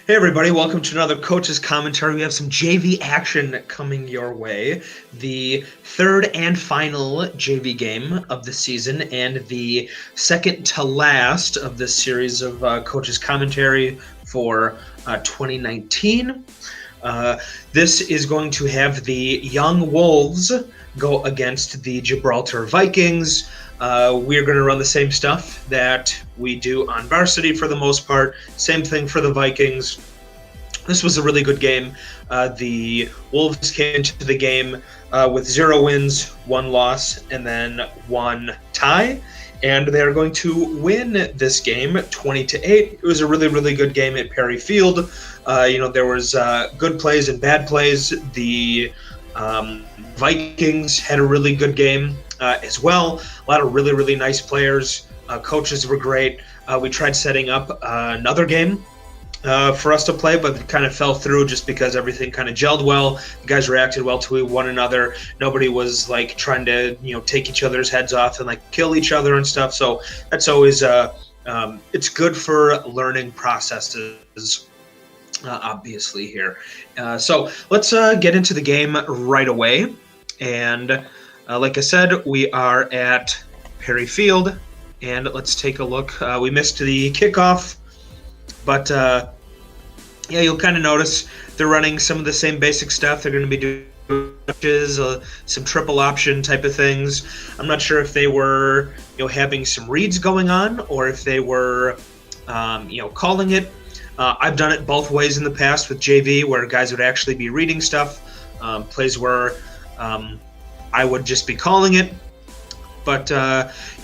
Hey everybody, welcome to another Coach's Commentary. We have some JV action coming your way. The third and final JV game of the season and the second to last of this series of Coach's Commentary for 2019. This is going to have the Young Wolves go against the Gibraltar Vikings. We're going to run the same stuff that we do on varsity for the most part. Same thing for the Vikings. This was a really good game. The Wolves came into the game with 0 wins, 1 loss, and then 1 tie. And they're going to win this game 20-8. It was a really, really good game at Perry Field. There was good plays and bad plays. The Vikings had a really good game as well. A lot of really, really nice players. Coaches were great. We tried setting up another game for us to play, but it kind of fell through just because everything kind of gelled well. The guys reacted well to one another. Nobody was like trying to, take each other's heads off and like kill each other and stuff. So that's always it's good for learning processes. Obviously here. So let's get into the game right away. And like I said, we are at Perry Field, and let's take a look. We missed the kickoff, but you'll kind of notice they're running some of the same basic stuff. They're going to be doing some triple option type of things. I'm not sure if they were having some reads going on or if they were calling it. I've done it both ways in the past with JV, where guys would actually be reading stuff, plays where I would just be calling it. But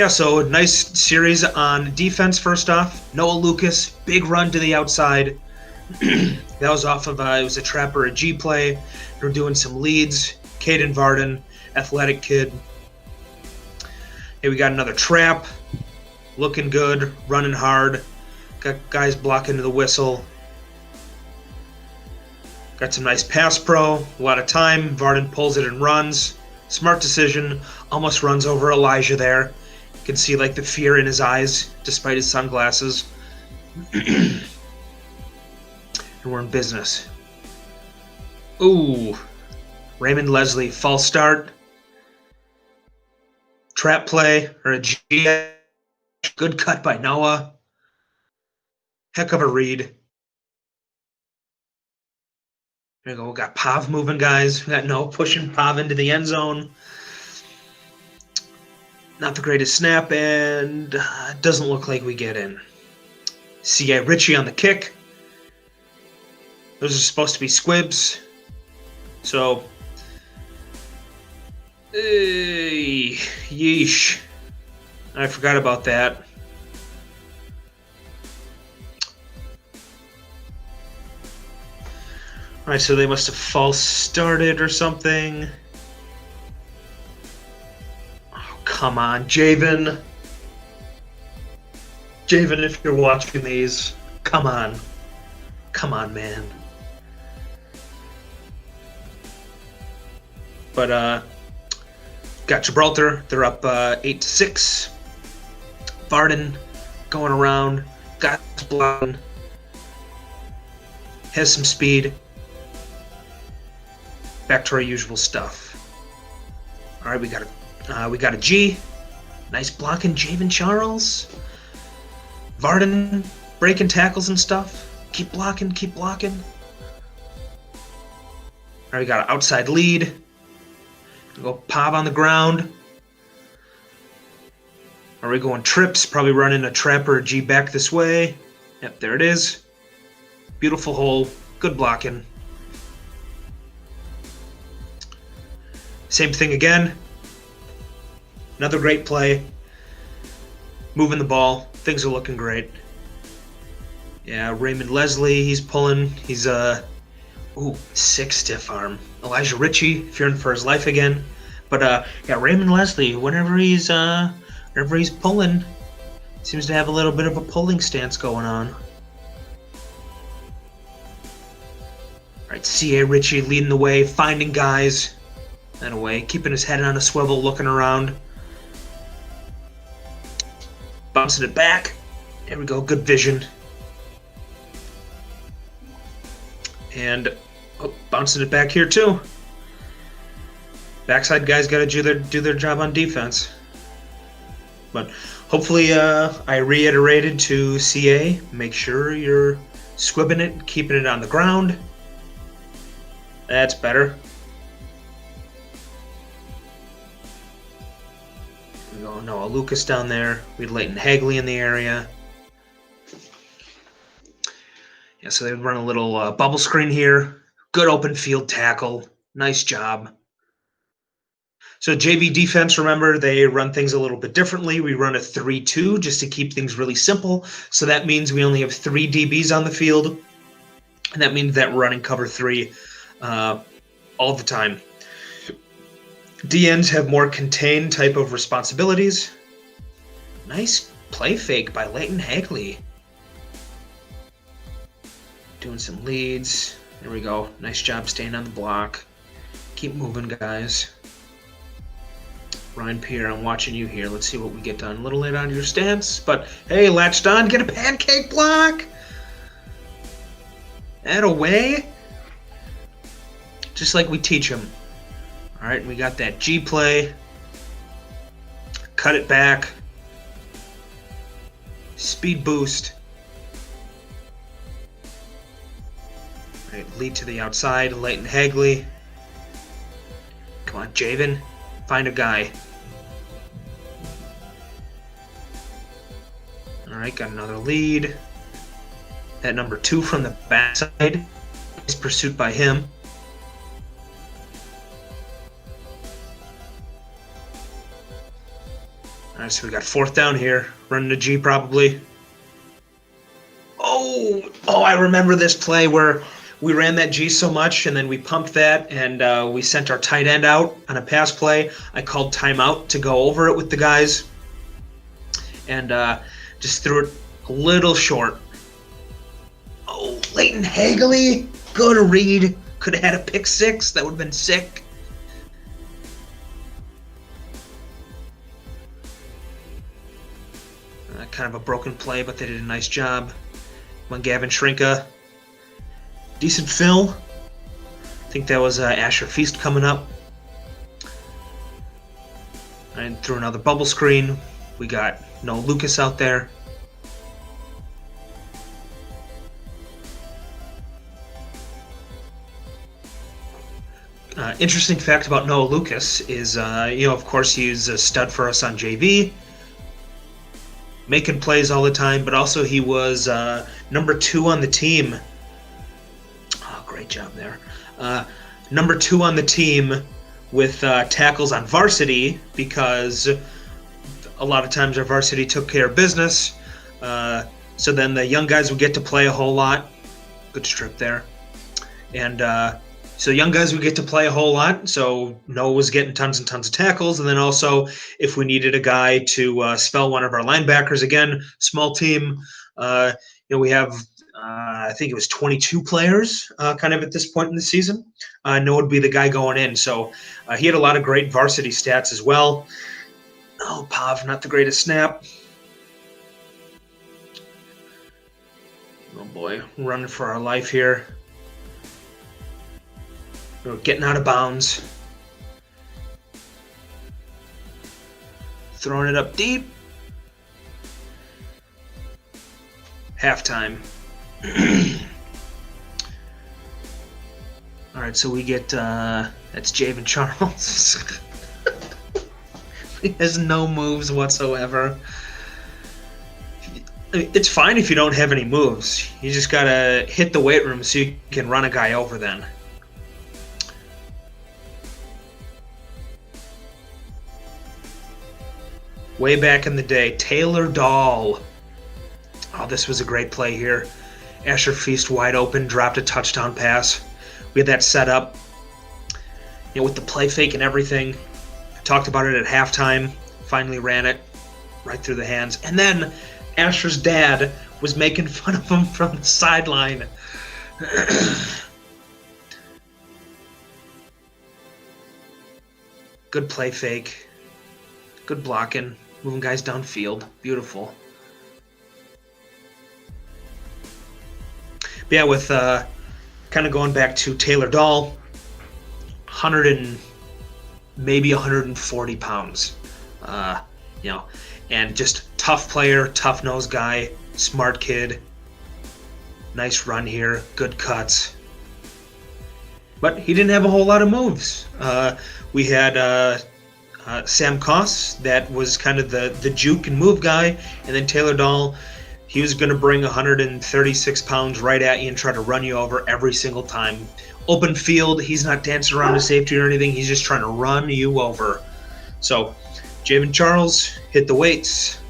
so nice series on defense. First off, Noah Lucas, big run to the outside. That was off of it was a trap or a G play. We're doing some leads. Caden Varden, athletic kid. Hey, we got another trap, looking good, running hard. Got guys blocking to the whistle. Got some nice pass pro, a lot of time. Varden pulls it and runs. Smart decision. Almost runs over Elijah there. You can see like the fear in his eyes despite his sunglasses. And we're in business. Ooh. Raymond Leslie, false start. Trap play or a G. Good cut by Noah. Heck of a read. There we go. We got Pav moving, guys. We got Noah pushing Pav into the end zone. Not the greatest snap, and doesn't look like we get in. C.A. Ritchie on the kick. Those are supposed to be squibs. So, yeesh. I forgot about that. All right, so they must have false started or something. Oh, come on, Javen. Javen, if you're watching these, come on. Come on, man. But, got Gibraltar. They're up 8-6. Varden going around. Got blocking. Has some speed. Back to our usual stuff. All right, we got a G. Nice blocking, Javen Charles. Varden breaking tackles and stuff. Keep blocking, keep blocking. All right, we got an outside lead. Go Pav on the ground. Are we going trips? Probably running a trap or a G back this way. Yep, there it is. Beautiful hole. Good blocking. Same thing again. Another great play. Moving the ball. Things are looking great. Yeah, Raymond Leslie, he's pulling. He's sick stiff arm. Elijah Ritchie fearing for his life again. But Raymond Leslie, whenever he's pulling, seems to have a little bit of a pulling stance going on. All right, C.A. Ritchie leading the way, finding guys. That away, keeping his head on a swivel, looking around. Bouncing it back. There we go, good vision. And bouncing it back here too. Backside guys got to do their job on defense. But hopefully I reiterated to CA, make sure you're squibbing it, keeping it on the ground. That's better. We go Noah Lucas down there. We had Leighton Hagley in the area. Yeah, so they run a little bubble screen here. Good open field tackle. Nice job. So JV defense, remember, they run things a little bit differently. We run a 3-2 just to keep things really simple. So that means we only have 3 DBs on the field. And that means that we're running cover 3 all the time. DNs have more contained type of responsibilities. Nice play fake by Leighton Hagley. Doing some leads. There we go. Nice job staying on the block. Keep moving, guys. Ryan Pierre, I'm watching you here. Let's see what we get done. A little late on your stance, but hey, latched on. Get a pancake block. And away. Just like we teach them. All right, we got that G play. Cut it back. Speed boost. All right, lead to the outside. Leighton Hagley. Come on, Javen. Find a guy. All right, got another lead. That number 2 from the backside is pursued by him. All right, so we got 4th down here. Running a G probably. Oh, I remember this play where we ran that G so much and then we pumped that and we sent our tight end out on a pass play. I called timeout to go over it with the guys and just threw it a little short. Oh, Leighton Hagley. Good read. Could have had a pick 6. That would have been sick. Kind of a broken play, but they did a nice job. Come on, Gavin Shrinka. Decent fill. I think that was Asher Feast coming up. And through another bubble screen, we got Noah Lucas out there. Interesting fact about Noah Lucas is, of course, he's a stud for us on JV. Making plays all the time, but also he was number 2 on the team. Oh, great job there. Number 2 on the team with tackles on varsity because a lot of times our varsity took care of business. So then the young guys would get to play a whole lot. Good strip there. And so young guys would get to play a whole lot. So Noah was getting tons and tons of tackles. And then also if we needed a guy to spell one of our linebackers, again, small team, we have, I think it was 22 players kind of at this point in the season. Noah would be the guy going in. So he had a lot of great varsity stats as well. Oh, Pav, not the greatest snap. Oh boy, running for our life here. We're getting out of bounds. Throwing it up deep. Halftime. All right, so we get, that's Javen Charles. He has no moves whatsoever. It's fine if you don't have any moves. You just got to hit the weight room so you can run a guy over then. Way back in the day, Taylor Dahl. Oh, this was a great play here. Asher Feast wide open, dropped a touchdown pass. We had that set up, with the play fake and everything. I talked about it at halftime. Finally ran it right through the hands. And then Asher's dad was making fun of him from the sideline. Good play fake. Good blocking. Moving guys downfield. Beautiful. But yeah, with Kind of going back to Taylor Dahl, 100 and maybe 140 pounds. And just tough player, tough nosed guy, smart kid. Nice run here, good cuts. But he didn't have a whole lot of moves. We had Sam Koss, that was kind of the juke and move guy, and then Taylor Dahl, he was going to bring 136 pounds right at you and try to run you over every single time. Open field, he's not dancing around to safety or anything, he's just trying to run you over. So, Javen Charles, hit the weights,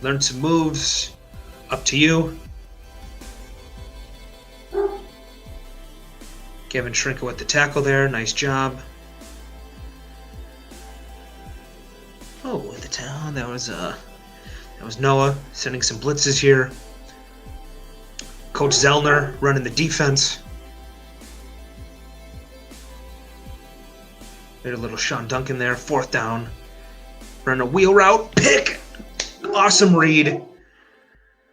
learn some moves, up to you. Gavin Shrinka with the tackle there, nice job. Oh, with the tackle, that was Noah sending some blitzes here. Coach Zellner running the defense. There's a little Sean Duncan there, 4th down. Run a wheel route, pick! Awesome read.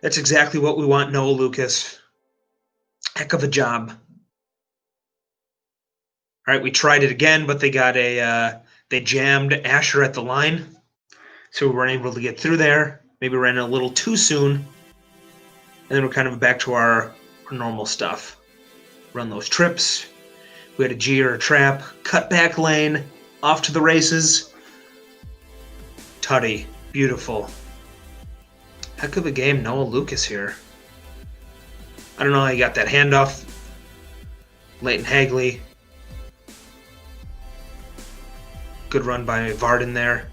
That's exactly what we want, Noah Lucas. Heck of a job. All right, we tried it again, but they got they jammed Asher at the line. So we weren't able to get through there. Maybe ran a little too soon. And then we're kind of back to our normal stuff. Run those trips. We had a G or a trap. Cut back lane. Off to the races. Tutty. Beautiful. Heck of a game, Noah Lucas here. I don't know how he got that handoff. Leighton Hagley. Good run by Varden there.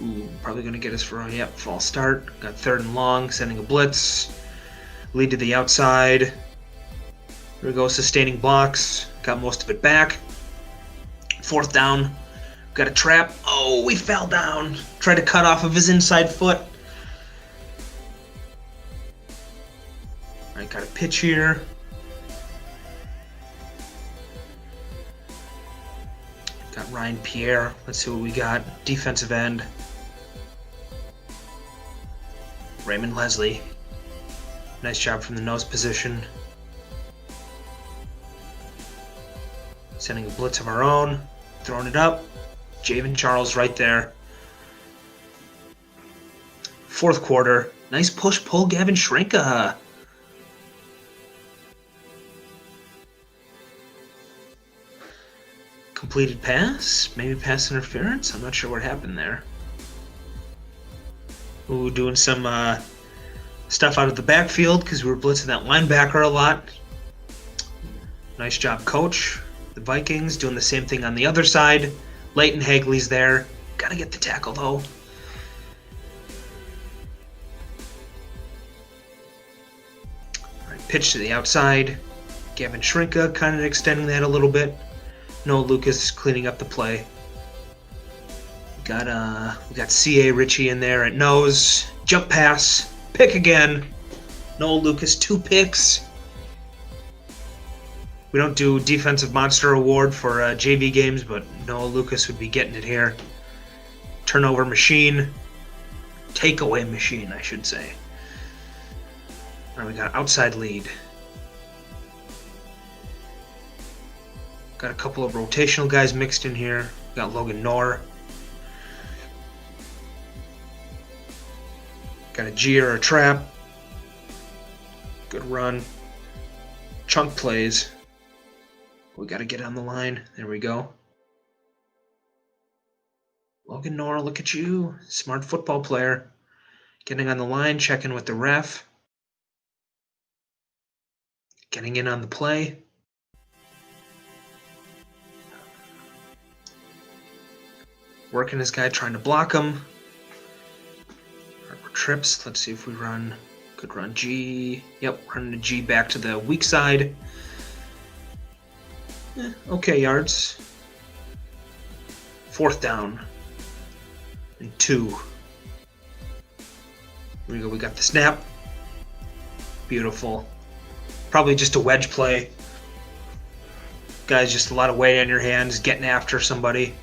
Ooh, probably going to get us for a false start. Got 3rd and long, sending a blitz. Lead to the outside. Here we go, sustaining blocks. Got most of it back. 4th down. Got a trap. Oh, we fell down. Tried to cut off of his inside foot. All right, got a pitch here. Got Ryan Pierre. Let's see what we got. Defensive end. Raymond Leslie. Nice job from the nose position. Sending a blitz of our own. Throwing it up. Javen Charles right there. 4th quarter. Nice push-pull, Gavin Shrinka. Completed pass? Maybe pass interference? I'm not sure what happened there. Ooh, doing some stuff out of the backfield because we were blitzing that linebacker a lot. Nice job, coach. The Vikings doing the same thing on the other side. Leighton Hagley's there. Gotta get the tackle, though. All right, pitch to the outside. Gavin Shrinka kind of extending that a little bit. Noah Lucas cleaning up the play. We got C.A. Ritchie in there at nose. Jump pass. Pick again. Noah Lucas, 2 picks. We don't do Defensive Monster Award for JV games, but Noah Lucas would be getting it here. Turnover machine. Takeaway machine, I should say. All right, we got outside lead. Got a couple of rotational guys mixed in here. Got Logan Knorr. Got a G or a trap. Good run. Chunk plays. We got to get on the line. There we go. Logan Knorr, look at you. Smart football player. Getting on the line, checking with the ref. Getting in on the play. Working his guy, trying to block him. Trips. Let's see if we run. Could run G. Yep, running a G back to the weak side. Okay yards. 4th down. And 2. Here we go. We got the snap. Beautiful. Probably just a wedge play. Guys, just a lot of weight on your hands, getting after somebody.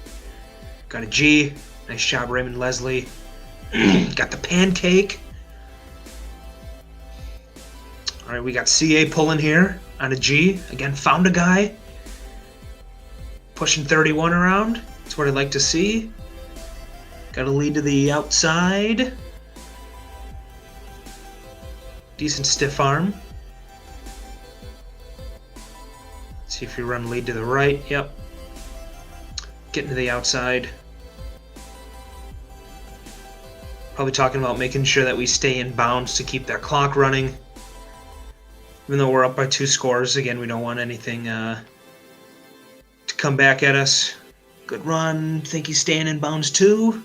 Got a G. Nice job, Raymond Leslie. Got the pancake. All right, we got CA pulling here. on a G. Again, found a guy. Pushing 31 around. That's what I'd like to see. Got a lead to the outside. Decent stiff arm. See if you run lead to the right. Yep. Getting to the outside. Probably talking about making sure that we stay in bounds to keep that clock running. Even though we're up by 2 scores, again, we don't want anything to come back at us. Good run. Think he's staying in bounds too.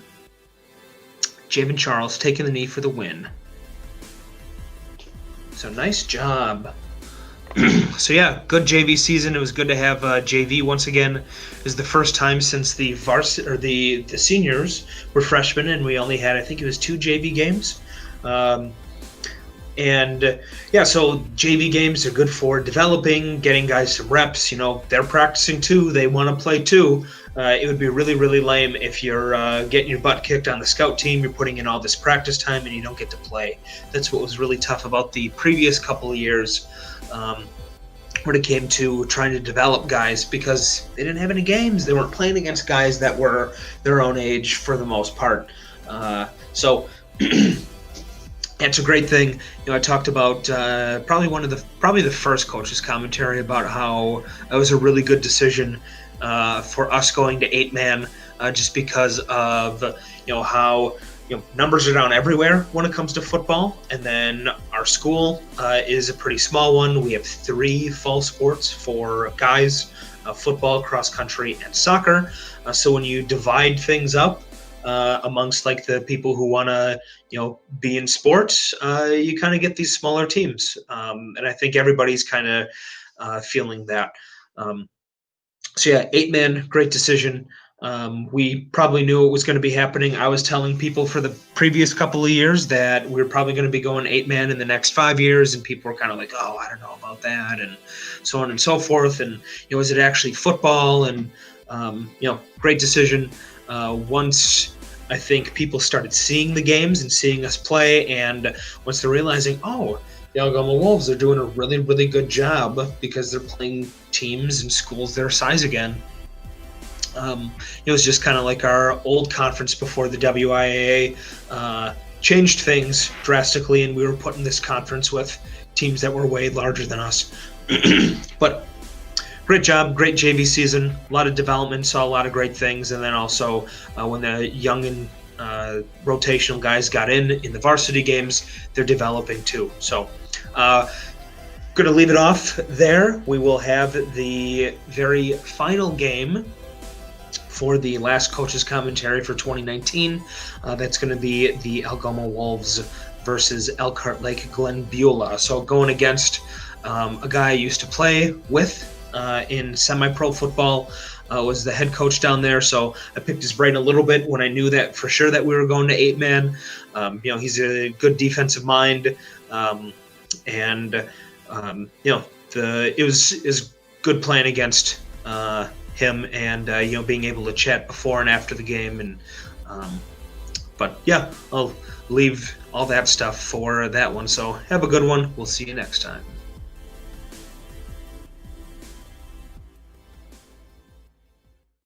Javen Charles taking the knee for the win. So nice job. So yeah, good JV season. It was good to have JV once again. It was the first time since the varsity or the seniors were freshmen, and we only had, I think it was 2 JV games. And yeah, so JV games are good for developing, getting guys some reps. You know, they're practicing too. They want to play too. It would be really, really lame if you're getting your butt kicked on the scout team. You're putting in all this practice time and you don't get to play. That's what was really tough about the previous couple of years when it came to trying to develop guys, because they didn't have any games. They weren't playing against guys that were their own age for the most part. So it's a great thing. You know, I talked about probably the first coach's commentary about how it was a really good decision for us going to 8-man, just because of how numbers are down everywhere when it comes to football, and then our school is a pretty small one. We have 3 fall sports for guys: football, cross country, and soccer. So when you divide things up amongst like the people who want to be in sports, you kind of get these smaller teams, and I think everybody's kind of feeling that. So yeah, 8-man, great decision. We probably knew it was going to be happening. I was telling people for the previous couple of years that we were probably going to be going 8-man in the next 5 years, and people were kind of like, oh, I don't know about that, and so on and so forth. And is it actually football? And great decision. Once I think people started seeing the games and seeing us play, and once they're realizing, oh, the Algoma Wolves are doing a really, really good job because they're playing teams and schools their size again. It was just kind of like our old conference before the WIAA changed things drastically, and we were put in this conference with teams that were way larger than us. But great job, great JV season, a lot of development, saw a lot of great things, and then also when the young and rotational guys got in the varsity games, they're developing too. So going to leave it off there. We will have the very final game for the last coach's commentary for 2019. That's going to be the Algoma Wolves versus Elkhart Lake Glen Beulah. So going against a guy I used to play with in semi-pro football, was the head coach down there. So I picked his brain a little bit when I knew that for sure that we were going to 8-man. He's a good defensive mind, and it was good playing against him, and being able to chat before and after the game, and but yeah, I'll leave all that stuff for that one. So have a good one. We'll see you next time.